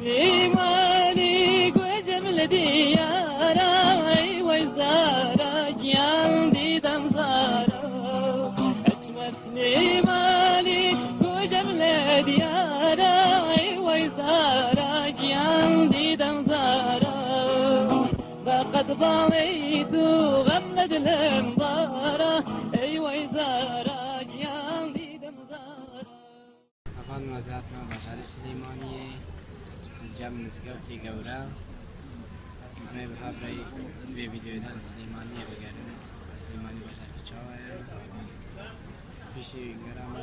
سليماني وجمل دياري وزارة جيان دي دمزارة أجمل سليماني وجمل دياري وزارة جيان دي دمزارة فقد ضويت وغمد الانظارة أي وزارة جيان دي دمزارة أفان وزارتنا بشار سليمانية جام مزگەوتی گەورە ئەمێ بەهاڕی بێ ڤیدیۆدان سلێمانیە بگەرن سلێمانی بەژاری چاوایە پیشی گەرامە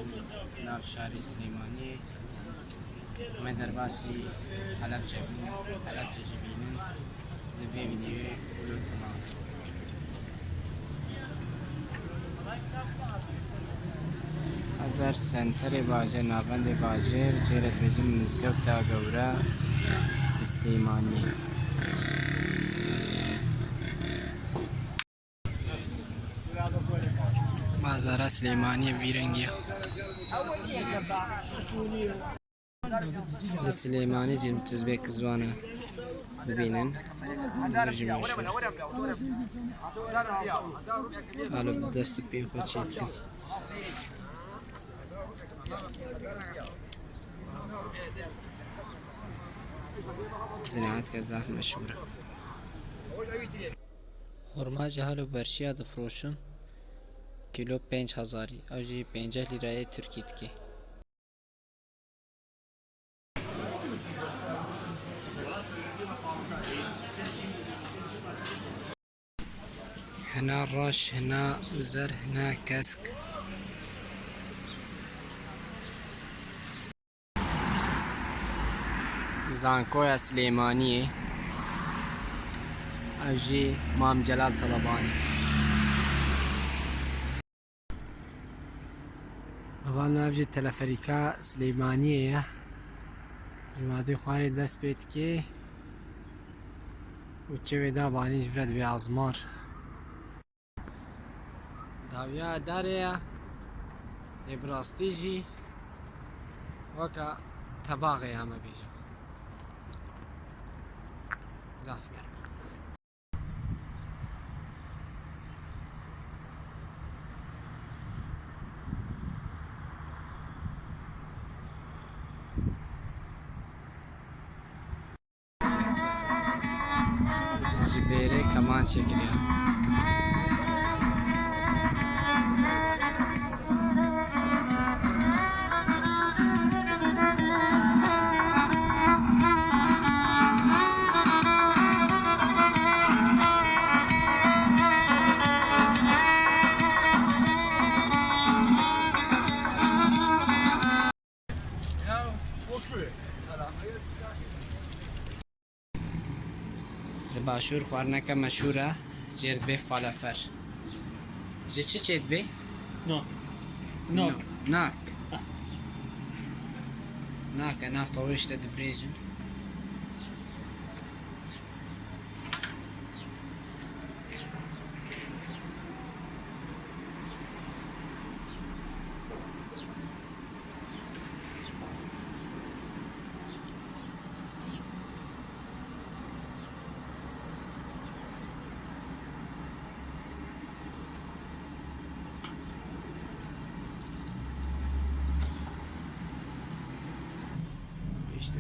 ناو شاری سلێمانی ئەمە دەرباسی هەلەبجە بینن لە بێ ڤیدیۆی ولوتما ئەدەر سەنتەری باژێر ناوەندی باژێر جێرە دەبێتن مزگەوتە گەورە سليماني بازار سليماني بيرنجيا السليماني زين تزبيك زوانا ببينن برجم مشهور قالوا بدستو بيخوت شيتكم زراعة كزاف مشهورة خورما جهال و برشيا دفروشن كيلو 5000 او جي 50 ليرة تركي تكي هنا رش هنا زر هنا كسك زانكويا سليمانية أجي مام جلال طلباني أفضل أجي تلفريكا سليمانية جمادي خواني دست بيتكي وچوي دا باني جبرد بأزمار داويا داريا إبراستيجي وكا تباغي هما بيجا زافگر جبیره کمان شکلی باشور خواردنەکە مەشهورە ژێرت بێ فالەفەر ژێ چ چێت بێ؟ ناک ناکە نافتەوەشتە دەبرێژن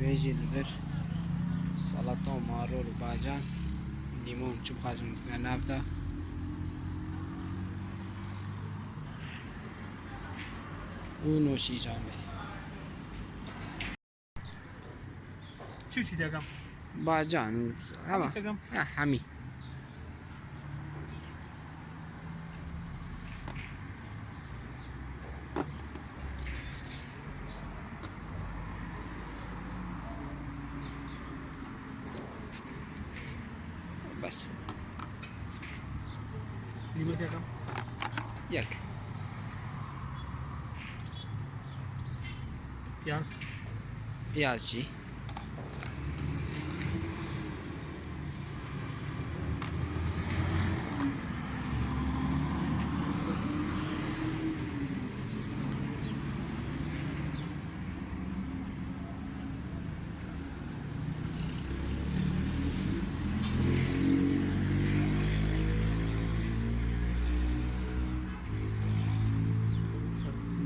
ويجي البر سلطة ومارور وباجان ليمون شو بخازن نافتا ونوشي جامع شو تدقم؟ باجان هوا حمي بس ليمون كم؟ ياك بياز جي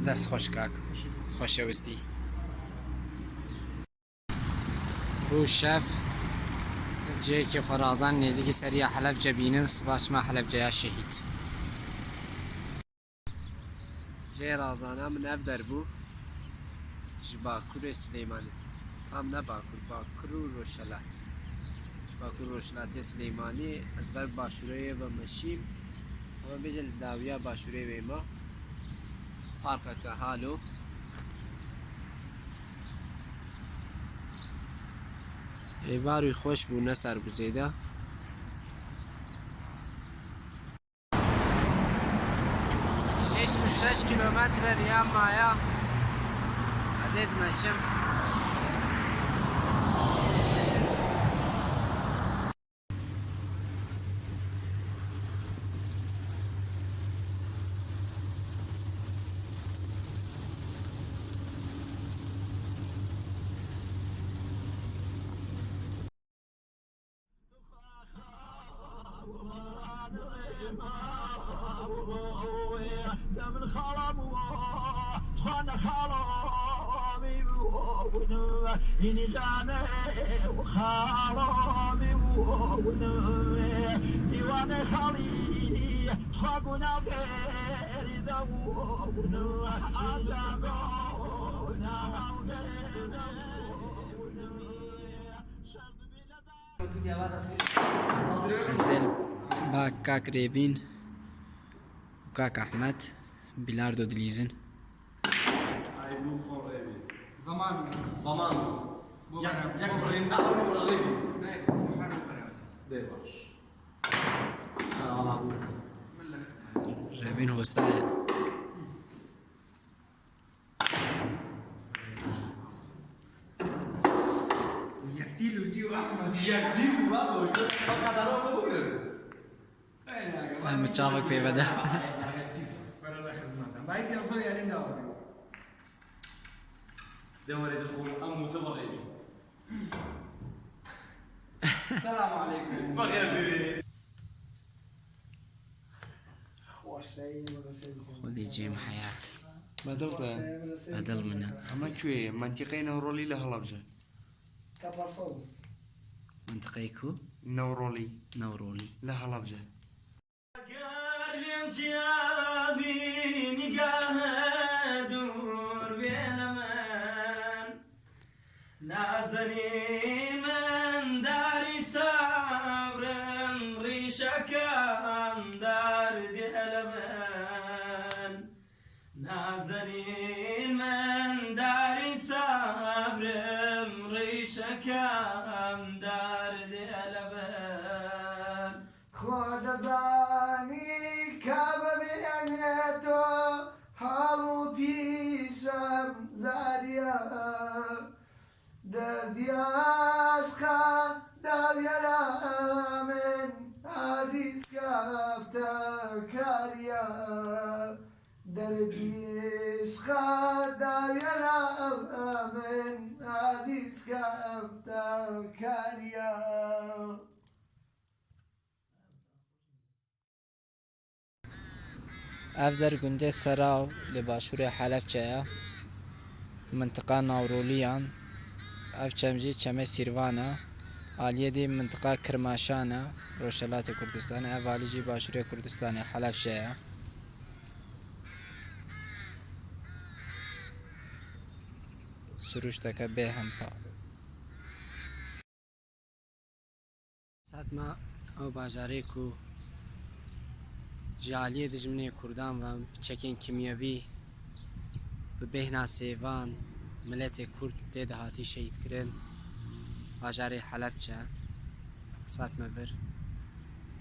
دست خوش کاک خوشوستی بو شف جایی که خرازان نزدیک سری حلب جبینم سباش ما حلب جیا شهید جای رازانه من اف در بو جباکور سلیمانی tam ne Bakur û Roşelat ji Bakur û Roşelatê Silêmanî ez ber başûreyê ve meşîm ama bêje li dawiya başûrê wê me farqeke halo êvar wî xweş bû ne serguzêde şeş û şeş kilometre riya maya ez ê dimeşim من خالم خان خالامي إني جاني وخالامي ديواني خالي خاقنا غير دون عجاقنا حسل با کاک ریبین و کاک احمد بیلاردو دلیزن زمان یک برین دعوی برای دیواش ریبین هستای یکتیل و جیو احمد یکتیل و بابا فقط رو بگیر مچاوک پیوده برای الله خدمتم باید بیام سوی یاریم دعوی دوره دخول ام مسابقه السلام عليكم بخير بيبي خودی جیم حیات بدلته بدل منه اما كوي منطقة نورولي لهلبجة منطقه کو نورولي نورولي لهلبجة نازني من داري صبرم ريشكم دار دلبن نازني من داري صبرم ريشكم دار دلبن خود زانی کب بینیتو حالو پیشم زاریا دردیاش خان داویرا من عزیز کفتا کاریا دردیش خان داویرا من عزیز کفتا کاریا اف در گنده سراو لباشور حلب چایا منطقه ناورولیان اف چمجی چمه سیروانا آلیه دی منطقه کرماشانا روشلات کردستان اف آلیجی باشور کردستان حلب چایا سروش تکه به هم پا ساتما او باجاره کو جالیه دجمنه کردان و چکین کیمیاوی به بهنا سیوان ملت کرد دیده هاتی شهید کرن باجاره حلب چه سات مفر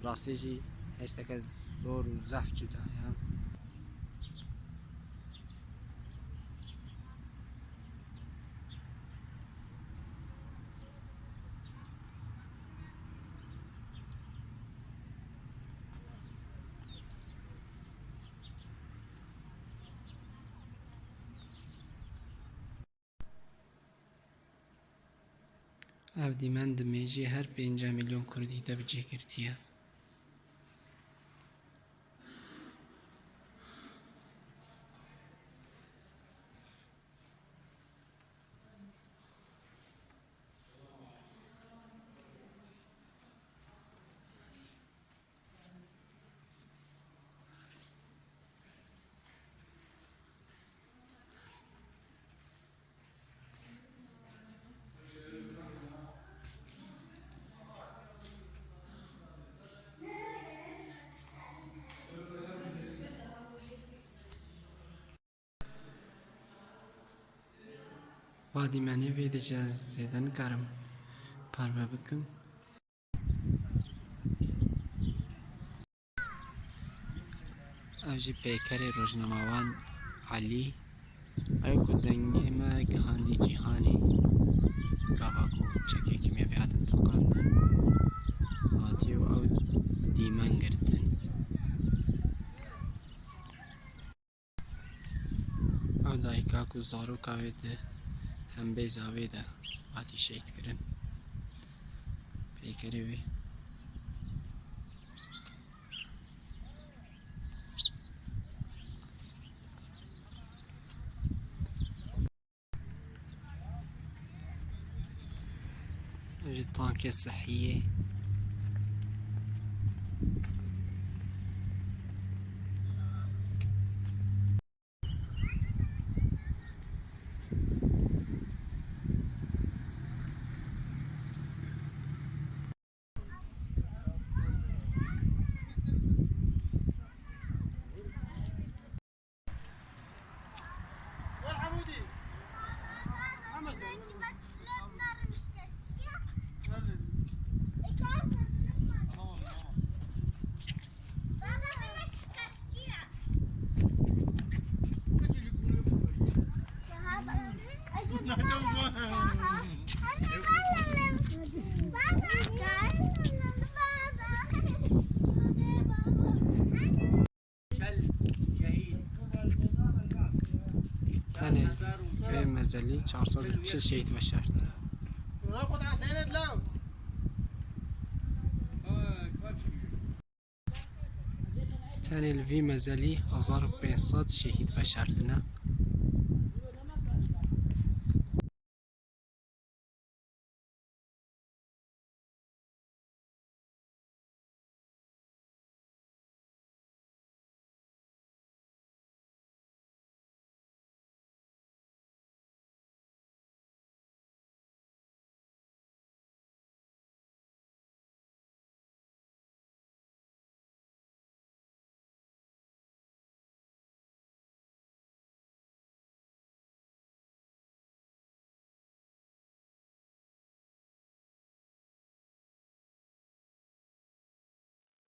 راستی جی هستک زور و زف جدا یا اف دیمن دمیجی هر 5 میلیون کردی ده بجه گرتیه وادی منی وید جز زیدن کرم پرو بکم اوجی پیکر روزنامه‌وان علی ایو کدنگی ما گهاندی جهانی گاواکو چکی کیمیاوی هاتن تقاندن هاتیو او دیمان گرتن او دایکاکو زاروکاوی ده هم بیزاوی ده هاتی شهید کرن پیکری وی الطاقة الصحية تاني في مزالي 440 شهيد بشرت تاني الفي مزالي 1500 شهيد بشرتنا